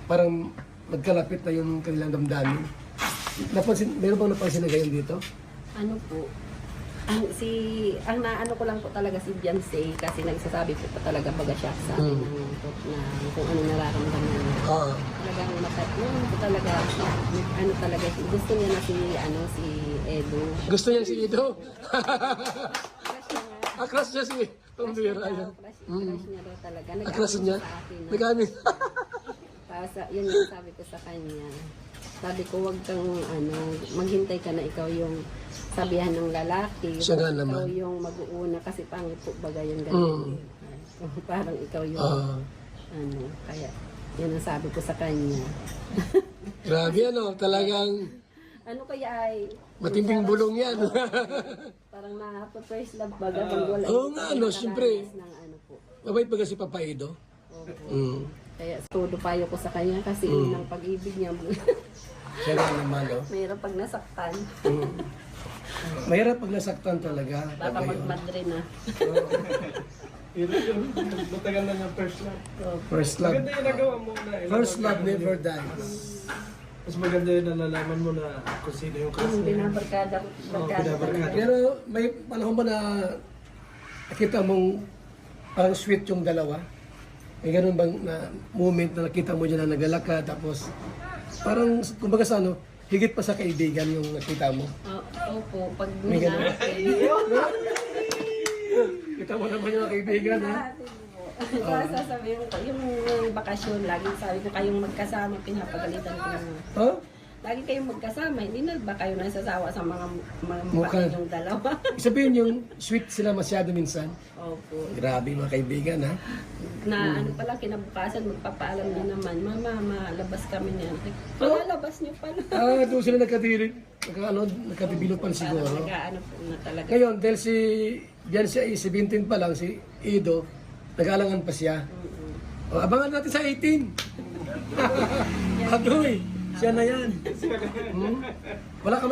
Parang magkalapit na yung kanilang damdamin. Meron bang napansin na gayon dito? Ano po, ang naano ko lang po talaga si Beyonce kasi nagsasabi po talaga baga siya sa akin na kung ano nararamdaman niya. Talagang matatlong po talaga, ano talaga, gusto niya na si Edo. Gusto niya si Edo? Crush Crush niya niya nga. si Pambira. Crush niya daw talaga. Crush niya? Sa akin na. Nag-amin. Tapos yun yung sabi ko sa kanya. Sabi ko, wag kang maghintay ka na ikaw yung sabihan ng lalaki. Siya nga naman. Ikaw yung mag-uuna kasi pangit po baga yung ganun. Parang ikaw yung kaya yun ang sabi ko sa kanya. Grabe talagang Ano kaya ay matinding bulong yan. parang na-first love baga pag wala. Oo nga, siyempre. Ng ano po. Mabait ba kasi Papa Edo? Opo. Kaya todo payo ko sa kanya kasi unang pag-ibig niya. Siya nga naman, Mayroon pag nasaktan. Mahirap pag nasaktan talaga. Baka magmadre na. Matagal na yung first love. First love. Maganda yung nagawa mo na. First love never dies. Mas maganda yung nalalaman mo na kung sino yung crush Yung niya. binabarkada binabarkada. talaga. Pero may panahon ba na nakita mong parang sweet yung dalawa? May ganun bang na moment na nakita mo dyan na naglalakad tapos parang kumbaga sa higit pa sa kaibigan yung nakita mo? Opo, pag May ganun? minahal. Kita mo naman yung kaibigan, ha? Sasabihin ko, yung bakasyon, lagi sabi ko kayong magkasama, pinapagalitan ko naman. Huh? Lagi kayong magkasama, hindi na ba kayo nasasawa sa mga Mukha. mukha yung dalawa? Sabihin yung sweet sila masyado minsan. Opo. Grabe mga kaibigan, ha? Na ano pala, kinabukasan, magpapaalam niya naman, Mama, labas kami niyan. Palalabas niyo pala. Doon sila nagkadibilupan siguro. Nag-ano po na talaga. Ngayon, dahil si Beyonce ay 17 pa lang, si Edo, nag-aalangan pa siya. O, abangan natin sa 18. Adoy, siya na yan. Wala ka